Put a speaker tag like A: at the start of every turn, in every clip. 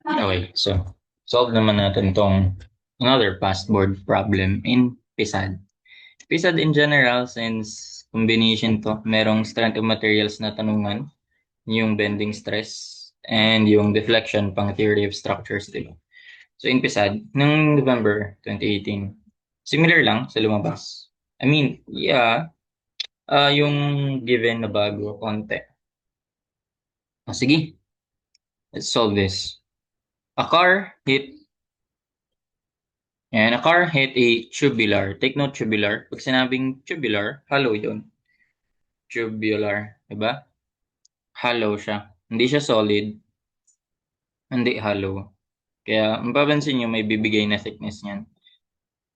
A: Okay, so solve naman natin tong another past board problem in PSAD. PSAD in general, since combination to, merong strength of materials na tanungan, yung bending stress, and yung deflection pang theory of structures, diba? So in PSAD, nung November 2018, similar lang sa lumabas. I mean, yeah, yung given na bago, konti. Sige, let's solve this. A car hit a car hit a tubular. Take note, tubular. Pag sinabing tubular, hollow yun. Tubular, diba? Hollow siya. Hindi siya solid, hindi hollow. Kaya, mapapansin nyo, may bibigay na thickness niyan.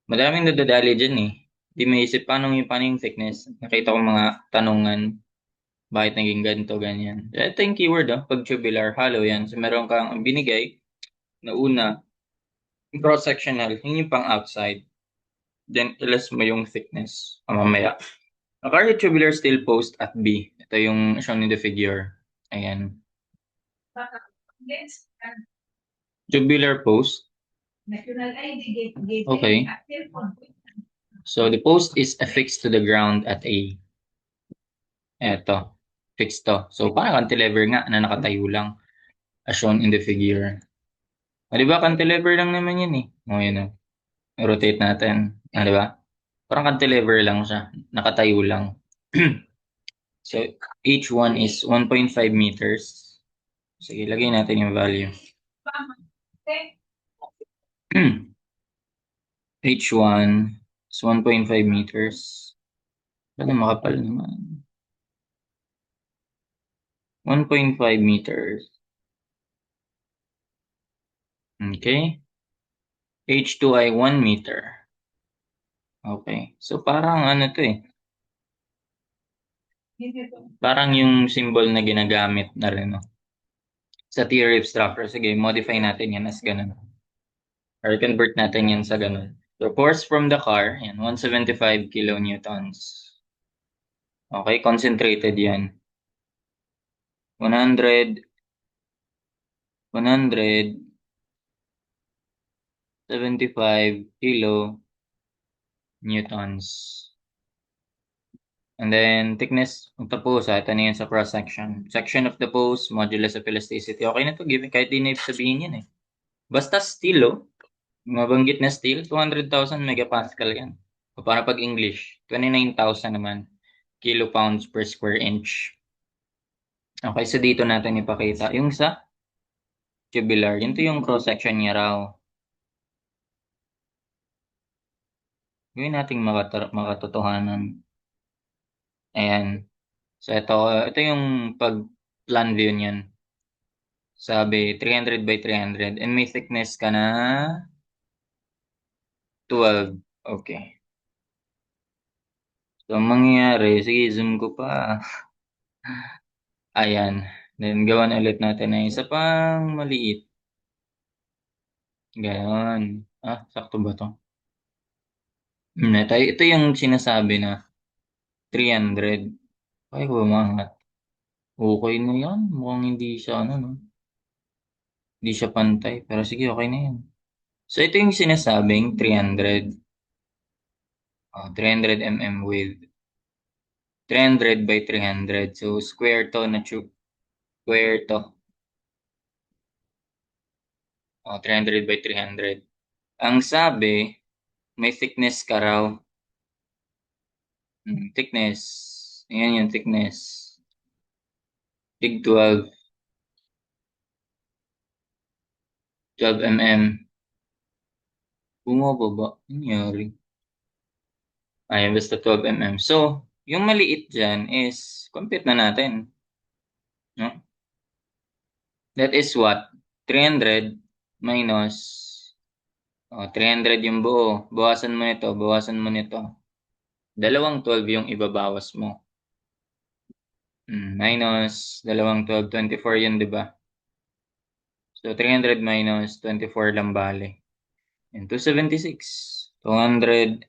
A: Madaming nadadali dyan eh. Di may isip paano yung thickness. Nakita ko mga tanungan, bakit naging ganito, ganyan. Ito yung keyword pag tubular, hollow yan. So, meron kang binigay na una, cross-sectional, yun yung pang outside. Then, ilas mo yung thickness mamaya. A car hit tubular steel post at B. Ito yung shown in the figure. Ayan. Tubular post. Okay. So the post is affixed to the ground at A. Eto. Fixed to. So parang cantilever nga na nakatayo lang. As shown in the figure. Di ba cantilever lang naman yun eh. O yun o. Rotate natin. Di ba? Parang cantilever lang siya. Nakatayo lang. So H1 is 1.5 meters. Sige, lagay natin yung value. H1 is 1.5 meters. Ano makapal naman? 1.5 meters. Okay. H2 ay 1 meter. Okay. So parang ano to eh. Parang yung symbol na ginagamit na rin no? Sa theory of structure. Sige, modify natin yan as ganun. Or convert natin yan sa ganun. So force from the car, yan, 175 kilonewtons. Okay, concentrated yan. 100 175 kilonewtons. And then, thickness of the post, ito na yun sa cross-section. Section of the post, modulus of elasticity. Okay na to, given, kahit di na sabihin yan eh. Basta steel, mabanggit na steel, 200,000 megapascal yan. O para pag English, 29,000 naman kilopounds per square inch. Okay, so dito natin ipakita. Yung sa tubular, yun to yung cross-section niya raw. Gawin nating makatotohanan. Ayan. So ito yung pag-plan view niyan. Sabi, 300 by 300. And may thickness ka na 12. Okay. So, ang mangyayari, sige, zoom ko pa. Ayan. Then, gawan ulit natin na isa pang maliit. Gayon. Sakto ba to? Ito yung sinasabi na 300. Ay, bumangat. Okay na yan. Mukhang hindi siya, ano, no? Hindi siya pantay. Pero sige, okay na yan. So, ito yung sinasabing 300. 300 mm width. 300 by 300. So, square to na tube. Square to. 300 by 300. Ang sabi, may thickness ka raw. Thickness. Ayan yung thickness. Big 12. 12 mm. Bumababa. Nangyari. Ayan, basta 12 mm. So, yung maliit dyan is, compute na natin. No? That is what? 300 minus 300 yung buo. Bawasan mo nito, bawasan mo nito. Dalawang 12 yung ibabawas mo. Minus dalawang 12, 24 yun, di ba? So, 300 minus 24 lang bale. And 276. 276.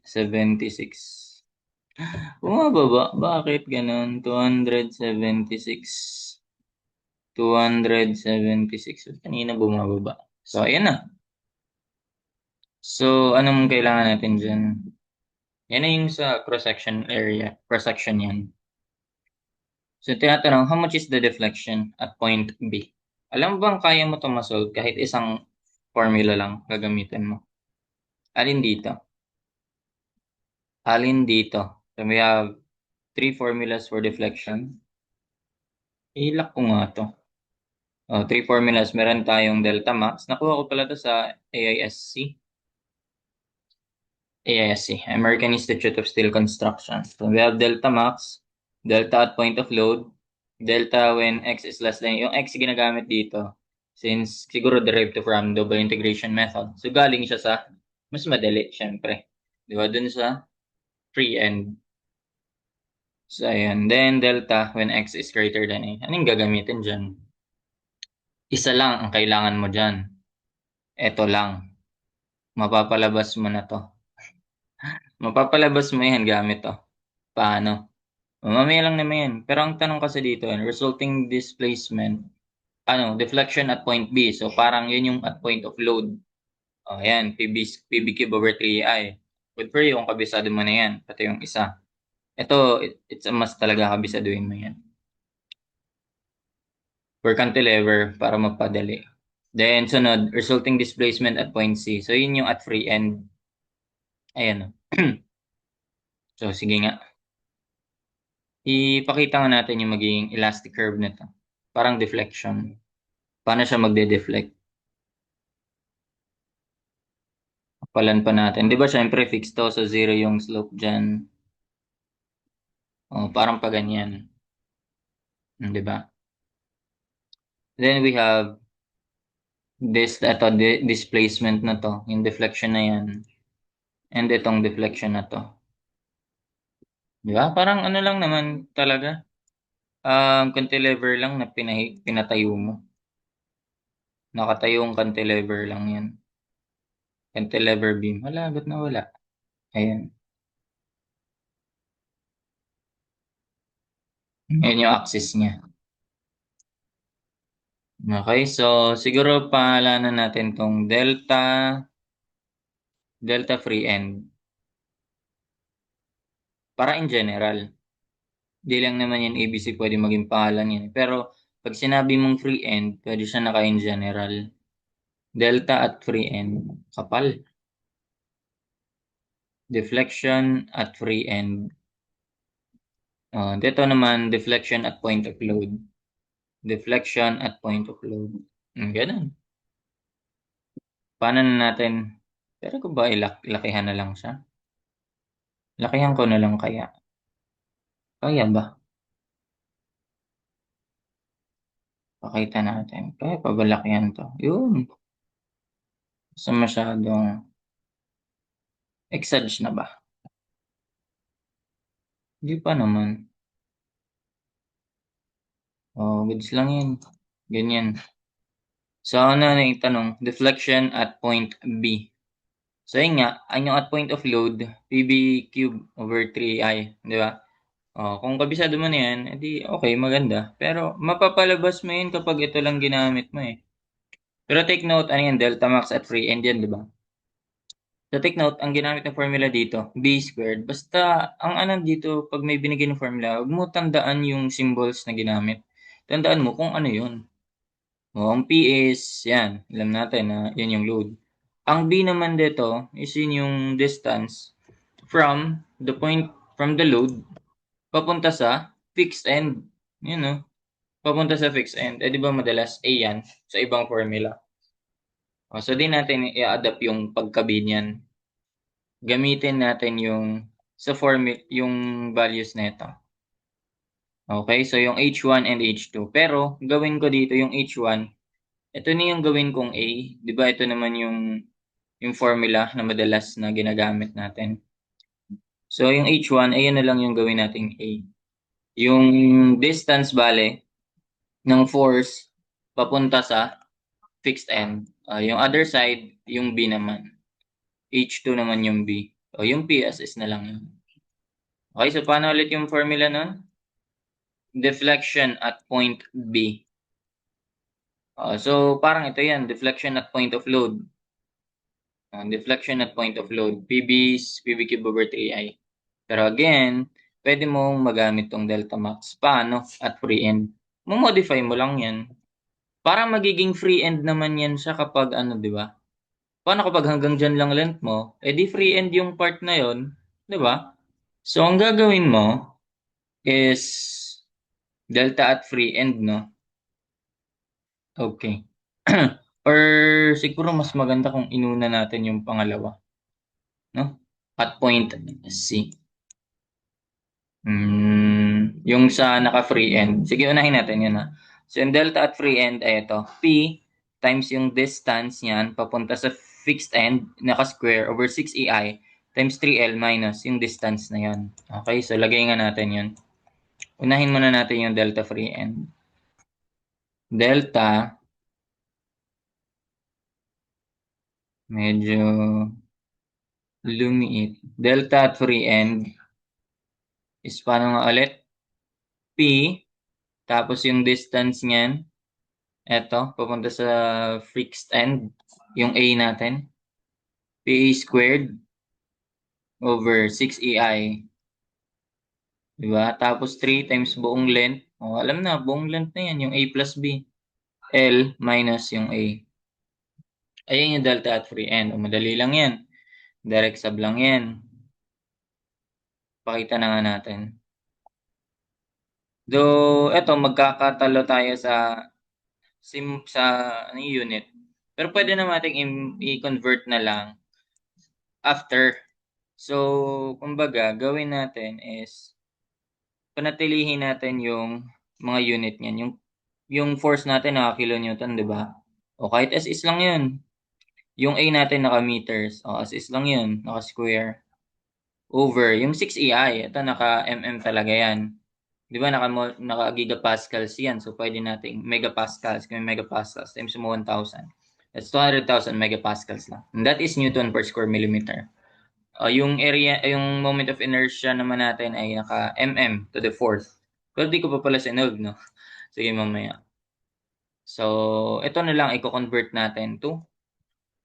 A: Bumababa. Bakit ganun? 276. 276. Kanina bumababa. So, ayan na. So, anong kailangan natin dyan? Yan na yung sa cross-section area. Cross-section yan. So, tinatanong, how much is the deflection at point B? Alam mo bang kaya mo ito masolve kahit isang formula lang gagamitin mo? Alin dito? Alin dito? So, we have three formulas for deflection. Ilak ko nga to. Three formulas. Meron tayong delta max. Nakuha ko pala to sa AISC. AISC, American Institute of Steel Construction. So we have delta max, delta at point of load, delta when x is less than, yung x ginagamit dito, since siguro derived from double integration method. So galing siya sa, mas madali, syempre. Di ba? Dun sa free end. So ayan. Then delta when x is greater than a. Anong gagamitin dyan? Isa lang ang kailangan mo dyan. Ito lang. Mapapalabas mo na to. Mapapalabas mo yan gamit to. Paano? Mamaya lang naman yan. Pero ang tanong kasi dito, resulting displacement, deflection at point B. So parang yun yung at point of load. Ayan, PB cube over 3i. Good for you kung kabisado mo na yan. Pati yung isa. Ito, it's a must talaga kabisaduhin mo yan. For cantilever, para magpadali. Then, sunod, resulting displacement at point C. So yun yung at free end. Ayan. So, sige nga. Ipakita nga natin yung magiging elastic curve nito. Parang deflection. Paano siya magde-deflect? Kapalan pa natin. Di ba syempre fixed to, so zero yung slope dyan. Parang pa ganyan. Di ba? Then we have displacement na to. Yung deflection na yan. And itong deflection na to. Di ba? Parang ano lang naman talaga. Cantilever lang na pinatayo mo. Nakatayong cantilever lang yan. Cantilever beam. Wala, ba't nawala? Ayan. Ayan yung axis niya. Okay, so siguro pangalanan natin tong delta free end. Para in general. Di lang naman yan ABC pwede maging pangalan yan. Pero pag sinabi mong free end, pwede siya naka in general. Delta at free end. Kapal. Deflection at free end. Dito naman, deflection at point of load. Deflection at point of load. Ganun. Paano na natin? Pero ko ba ilakihan na lang siya? Lakihan ko na lang kaya. Kaya ba? Pakita natin. Kaya pabalakihan to. Yun. Sa masyadong exage na ba? Hindi pa naman. Goods lang yun. Ganyan. So, ano na yung tanong? Deflection at point B. So, yun nga, ang yung at point of load, PB cube over 3i. Di ba? Kung kabisado mo na yan, edi okay, maganda. Pero, mapapalabas mo yun kapag ito lang ginamit mo eh. Pero take note, ano yan, delta max at free end yan, di ba? So take note, ang ginamit na formula dito, b squared. Basta, ang ano dito, pag may binigay ng formula, huwag mo tandaan yung symbols na ginamit. Tandaan mo kung ano yun. Ang P is, yan, alam natin na yan yung load. Ang B naman dito is yun yung distance from the load, papunta sa fixed end. Yun no? Papunta sa fixed end. Di ba madalas A yan sa ibang formula. So di natin i-adapt yung pagka-B niyan. Gamitin natin yung sa yung values nito. Okay, so yung H1 and H2. Pero gawin ko dito yung H1. Ito na yung gawin kong A. 'Di ba? Ito naman yung formula na madalas na ginagamit natin. So yung H1, ayun na lang yung gawin nating A. Yung distance bale ng force papunta sa fixed end. Yung other side, yung B naman. H2 naman yung B. Yung P as is na lang yun. Okay, so paano ulit yung formula nun? Deflection at point B. So parang ito yan, deflection at point of load. Deflection at point of load, PB is PB cube over 3I. Pero again, pwede mong magamit tong delta max. Paano? At free end. Mo-modify mo lang yan. Parang magiging free end naman yan siya kapag ano, di ba? Paano kapag hanggang dyan lang length mo? Eh di free end yung part na yon, di ba? So ang gagawin mo is delta at free end, no? Okay. Or siguro mas maganda kung inuna natin yung pangalawa, no? At point C. Yung sa naka-free end. Sige, unahin natin yun, ha. So, yung delta at free end ay ito. P times yung distance niyan papunta sa fixed end, naka-square, over 6EI times 3L minus yung distance na yun. Okay, so lagay nga natin yun. Unahin muna natin yung delta free end. Delta, medyo lumiit. Delta at free end is paano nga ulit? P, tapos yung distance niyan, eto, papunta sa fixed end, yung A natin, PA squared over 6EI. Diba? Tapos 3 times buong length. O, alam na, buong length na yan, yung A plus B. L minus yung A. Ayan yung delta at free end. O, madali lang yan. Direct sub lang yan. Pakita na nga natin. Though, eto, magkakatalo tayo sa ano, unit. Pero pwede na natin i-convert na lang after. So, kumbaga, gawin natin is panatilihin natin yung mga unit niyan. Yung force natin naka kilonewton, di ba? O kahit SS lang yun. Yung A natin naka meters. O SS lang yun, naka square. Over yung 6EI, ito naka mm talaga yan. Di ba naka gigapascals yan. So pwede nating megapascals. Kung may megapascals times mo 1,000. That's 200,000 megapascals lang. And that is Newton per square millimeter. Yung area, yung moment of inertia naman natin ay naka mm to the fourth. Pero di ko pa pala sinolve, no? Sige, mamaya. So, ito na lang i-convert natin to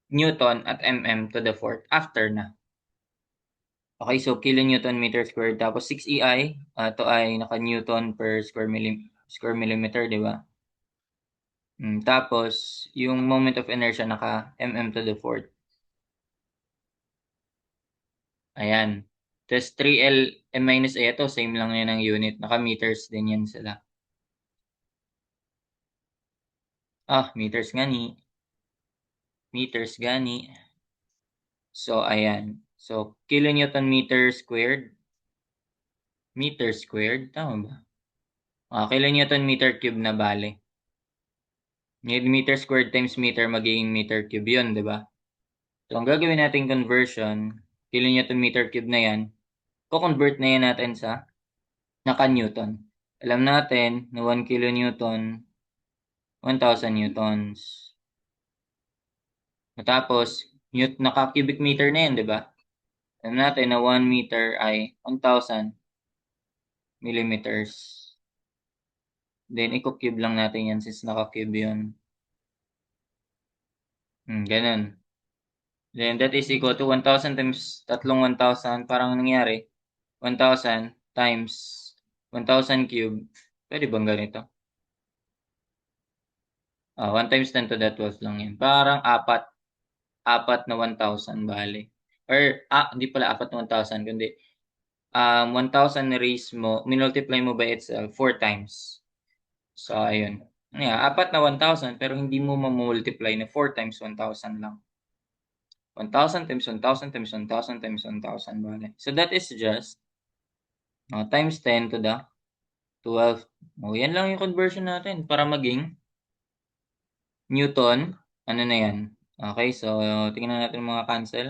A: Newton at mm to the fourth after na. Okay, so kilonewton meter squared tapos 6 EI, ito ay naka-Newton per square millimeter, di ba? Tapos, yung moment of inertia naka mm to the fourth. Ayan. Tapos 3L minus A, ito, same lang yan ang unit. Naka-meters din yan sila. Meters gani. Meters gani. So, ayan. So, kilonewton meter squared. Meter squared. Tama ba? Kilonewton meter cube na bale. Meter squared times meter magiging meter cube yun, di ba? So, ang gagawin natin conversion, kilonewton meter cube na yan, ko-convert na yan natin sa naka-newton. Alam natin na 1 kilonewton, 1,000 newtons. Matapos, naka-cubic meter na yan, di ba? Alam natin na 1 meter ay 1,000 millimeters. Then, i-cube lang natin yan since naka-cube yun. Ganun. Then, that is equal to 1,000 times tatlong 1,000. Parang nangyari, 1,000 times 1,000 cube. Pwede bang ganito? 1 times 10 to the 12 lang yan. Parang apat na 1,000 bale. Or, hindi pala apat na 1,000, kundi 1,000 raise mo, minultiply mo by itself 4 times. So, ayun. Yeah, apat na 1,000 pero hindi mo mamultiply na 4 times 1,000 lang. 1,000 times 1,000 times 1,000 times 1,000 bale. So, that is just times 10 to the 12. Yan lang yung conversion natin para maging Newton. Ano na yan? Okay, so tingnan natin mga cancel.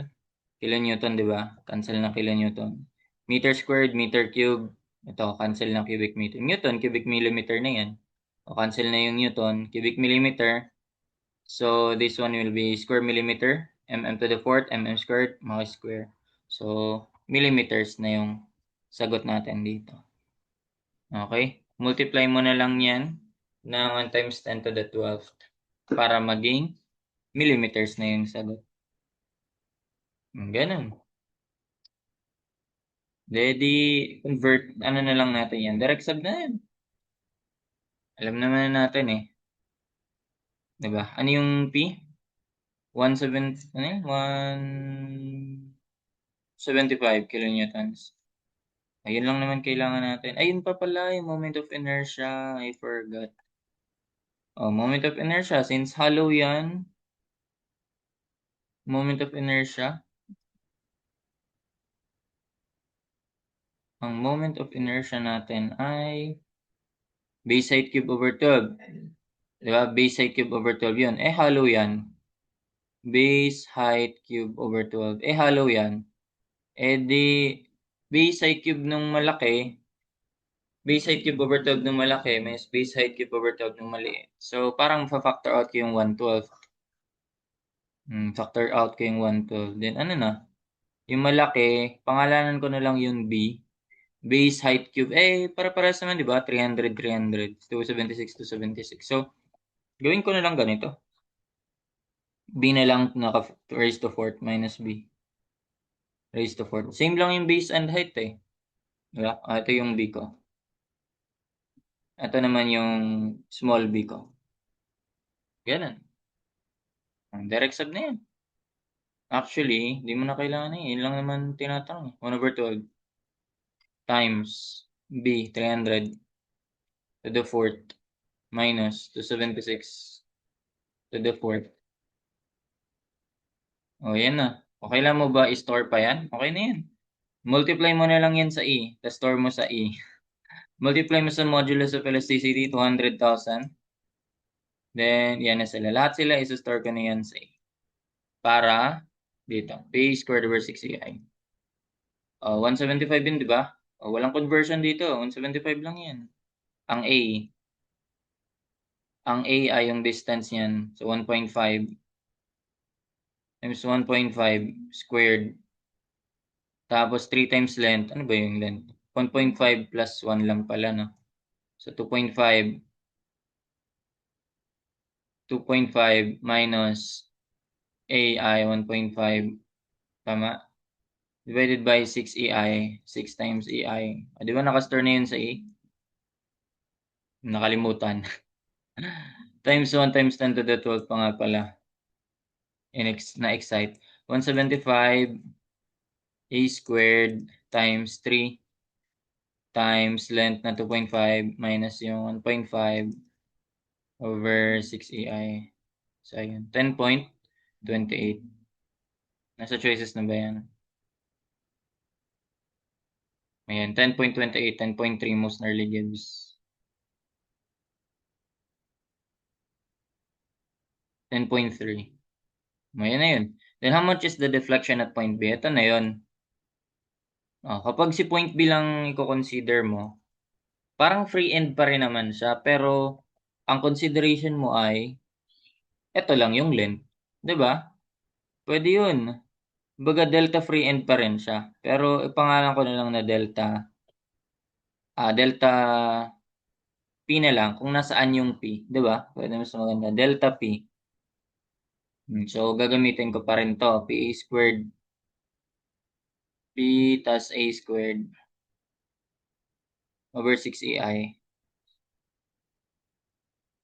A: Kilonewton, di ba? Cancel na kilonewton. Meter squared, meter cube. Ito, cancel na cubic meter. Newton, cubic millimeter na yan. Cancel na yung Newton, cubic millimeter. So, this one will be square millimeter. Mm to the fourth, squared, mga square. So, millimeters na yung sagot natin dito. Okay? Multiply mo na lang yan ng 1 times 10 to the 12th. para maging millimeters na yung sagot. Ganun. Ready, convert, ano na lang natin yan. Direct sub na yan. Alam naman natin eh. Diba? Ano yung P? 170, ano yun? 175 kilonewtons. Ayun lang naman kailangan natin. Ayun pa pala yung moment of inertia. I forgot. Oh, moment of inertia. Since hollow yan, moment of inertia. Ang moment of inertia natin ay base height cube over 12. Diba? Base height cube over 12 yun. Eh, hollow yan. Base height cube over 12. Eh, hollow yan. Eh, di base height cube nung malaki, base height cube over 12 nung malaki, may base height cube over 12 nung maliit. So, parang fa-factor out ko yung 1/12. Factor out ko yung 1/12. Then, ano na? Yung malaki, pangalanan ko na lang yung B. Base height cube. Eh, para-paras naman, di ba? 300, 300. 276, 276. So, gawin ko na lang ganito. B na lang naka raised to 4th minus B. Raised to 4th. Same lang yung base and height eh. Diba? Ito yung B ko. Ito naman yung small b ko. Ganun. Direct sub na yan. Actually, di mo na kailangan eh. Yun lang naman tinatanong. 1/12 times b, 300 to the 4th minus 276 to the 4th. O, yan na. Okay lang mo ba i-store pa yan? Okay na yan. Multiply mo na lang yan sa E. Tapos store mo sa E. Multiply mo sa modulus of elasticity, 200,000. Then, yan na sila. Lahat sila isa-store ko na yan sa A. Para, dito, P squared over 6AI. 175 yun, di ba? Walang conversion dito. 175 lang yan. Ang A. Ang A ay yung distance niyan. So, 1.5 times 1.5 squared. Tapos, 3 times length. Ano ba yung length? 1.5 plus 1 lang pala, no? So, 2.5 minus A ay 1.5. Tama? Divided by 6 EI. 6 times EI. Di ba nakastore na yun sa E? Nakalimutan. Times 1 times 10 to the 12 pa nga pala. Na-excite. 175 A squared times 3 times length na 2.5 minus yung 1.5 over 6 EI. So, ayun. 10.28. Nasa choices na ba yan? Ayan. 10.28, 10.3 most nearly gives 10.3. Ayan na yun. Then, how much is the deflection at point B? Ito na yun. Kapag si point B lang i-consider mo, parang free end pa rin naman siya. Pero, ang consideration mo ay, ito lang yung length. 'Di ba? Pwede yun. Baga delta free end pa rin siya. Pero, ipangalan ko na lang na delta. Delta P na lang kung nasaan yung P. 'Di ba? Pwede mas maganda. Delta P. So, gagamitin ko pa rin to. PA squared. P tas A squared over 6AI.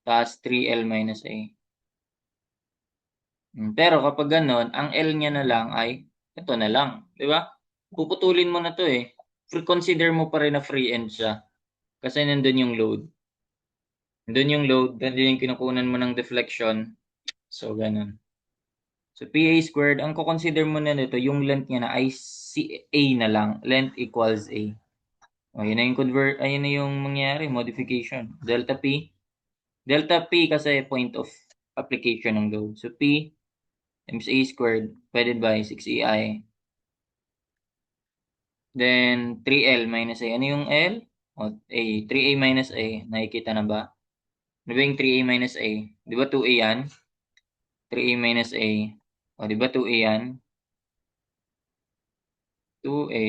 A: Tas 3L minus A. Pero kapag ganon, ang L niya na lang ay ito na lang. Di ba? Puputulin mo na to eh. Consider mo pa rin na free end siya. Kasi nandun yung load. Nandun yung load, nandun yung kinukunan mo ng deflection. So, ganon. So, PA squared, ang kukonsider mo na nito, yung length niya na ay A na lang. Length equals A. Yun na yung ayun na yung mangyari, modification. Delta P. Delta P kasi point of application ng load. So, P times A squared divided by 6EI. Then, 3L minus A. Ano yung L? A. 3A minus A. Nakikita na ba? Ano ba yung 3A minus A? Di ba 2A yan? 3A minus A. Di ba 2A yan? 2A.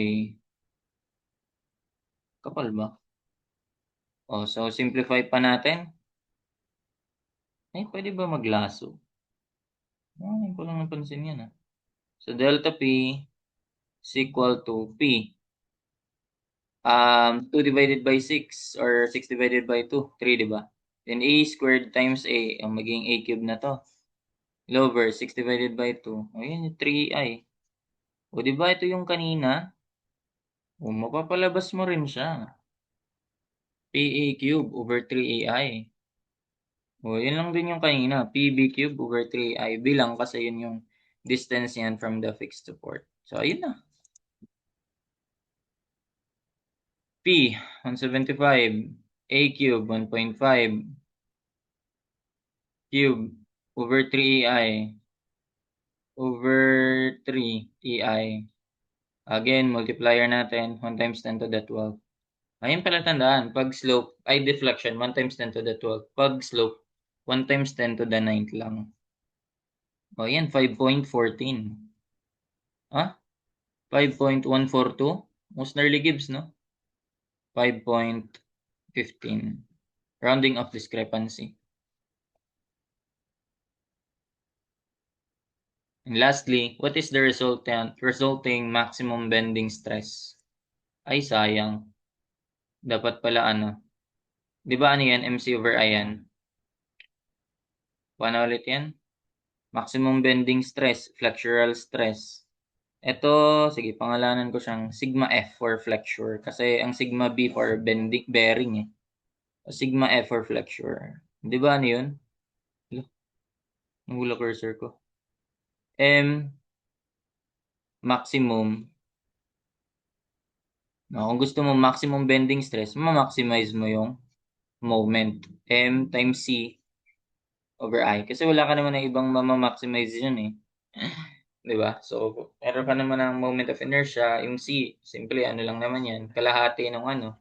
A: Kapal ba? So simplify pa natin. Ay, pwede ba maglaso? Ay, ko lang napansin yan ah. So, delta P is equal to P. 2 divided by 6 or 6 divided by 2, 3, di ba? Then A squared times A, ang maging A cube na to. Over 6 divided by 2. Ayun, yung 3i. O, di ba ito yung kanina? O, mapapalabas mo rin siya. PA cube over 3AI. O, yun lang din yung kanina. PB cube over 3i. Bilang kasi yun yung distance yan from the fixed support. So, ayun na. P, 175. A cube, 1.5. Cube over 3ai. Over 3ei. Again, multiplier natin. 1 times 10 to the 12. Ayun pala tandaan. Pag slope, ay deflection, 1 times 10 to the 12. Pag slope, 1 times 10 to the 9 lang. O yan, 5.14. Ah? 5.142? Most nearly gives, no? 5.15. Rounding of discrepancy. And lastly, what is the resulting maximum bending stress? Ay, sayang. Dapat pala ano. Di ba ano yan? MC over I yan. Paano ulit yan? Maximum bending stress, flexural stress. Ito, sige, pangalanan ko siyang sigma F for flexure. Kasi ang sigma B for bending, bearing eh. Sigma F for flexure. Di ba ano yun? Nahula cursor ko. M maximum. No, kung gusto mo maximum bending stress, ma-maximize mo yung moment. M times C over I. Kasi wala ka naman ng ibang ma-maximize yun eh. Di ba? So, meron ka naman ng moment of inertia. Yung C, simple, ano lang naman yan. Kalahati ng ano,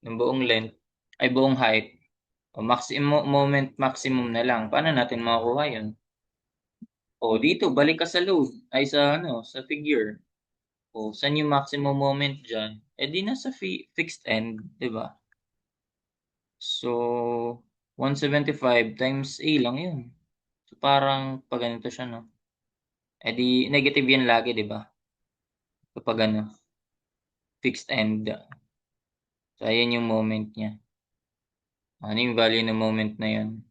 A: ng buong length, ay buong height. O maximum moment maximum na lang. Paano natin makukuha yun? O dito, balik ka sa load. Ay sa ano, sa figure. O saan yung maximum moment dyan? Eh di nasa fixed end, di ba? So, 175 times A lang yun. So, parang pag ganito siya, no? Eh di, negative yan lagi, di ba? Kapag ano, fixed end. So, ayan yung moment niya. Ano yung value ng moment na yun?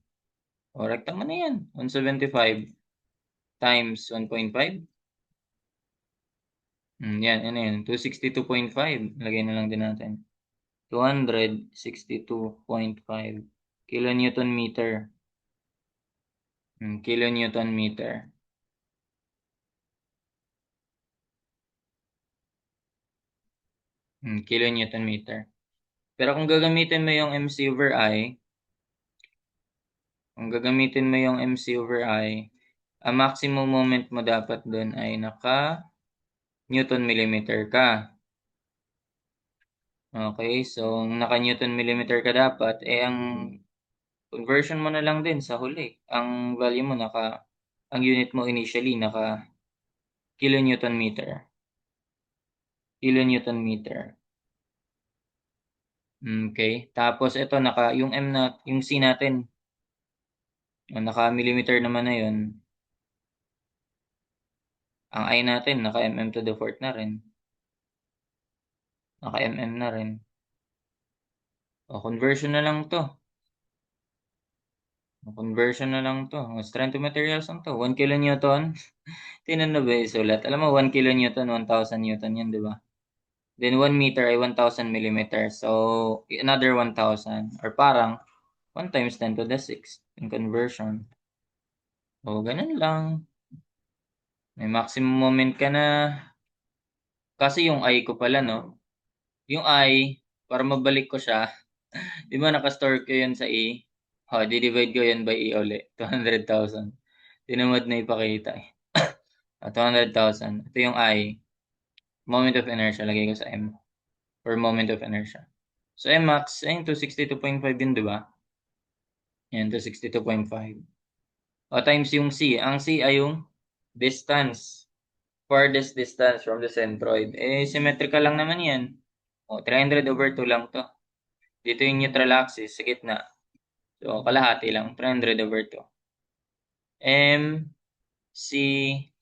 A: O, recta mo na yan. 175 times 1.5. Yan, ano yun? 262.5. Lagay na lang din natin. 262.5 kilonewton meter. Kilonewton meter. Kilonewton meter. Pero kung gagamitin mo yung MC over I, ang maximum moment mo dapat doon ay naka Newton millimeter ka. Okay, so naka Newton millimeter ka dapat, ang conversion mo na lang din sa huli. Ang value mo ang unit mo initially naka kilonewton meter. Kilonewton meter. Okay. Tapos ito yung C natin, naka millimeter naman na yun. Ang I natin naka mm to the fourth na rin. Naka mm na rin. O conversion na lang to. Conversion na lang to. Strength of materials lang to. 1 kilonewton. Tinan na ba yung sulat? Alam mo, 1 kilonewton, 1,000 newton yan, di ba? Then 1 meter ay 1,000 millimeter. So, another 1,000. Or parang 1 times 10 to the 6 in conversion. O, ganun lang. May maximum moment ka na. Kasi yung I ko pala, no? Yung I, para mabalik ko siya, di ba nakastore ko yun sa E? Di-divide ko yun by E ulit. 200,000. Tinamad na ipakita eh. 200,000. Ito yung I. Moment of inertia. Lagay ko sa M. Or moment of inertia. So, Max, ayun, 262.5 yun, di ba? Yan, 262.5. O, times yung C. Ang C ay yung distance. Farthest distance from the centroid. Symmetrical lang naman yan. O, 300 over 2 lang to. Dito yung neutral axis sa gitna. So, kalahati lang. 300 over 2. M, C,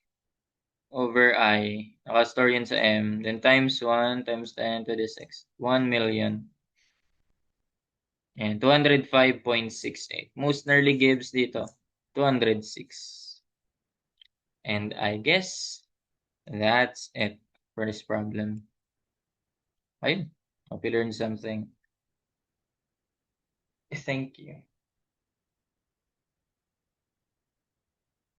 A: over I. Nakastore yun sa M. Then times 1 times 10 to the 6. 1 million. And 205.68. Most nearly gives dito. 206. And I guess that's it for this problem. Ayun. Hope you learned something. Thank you.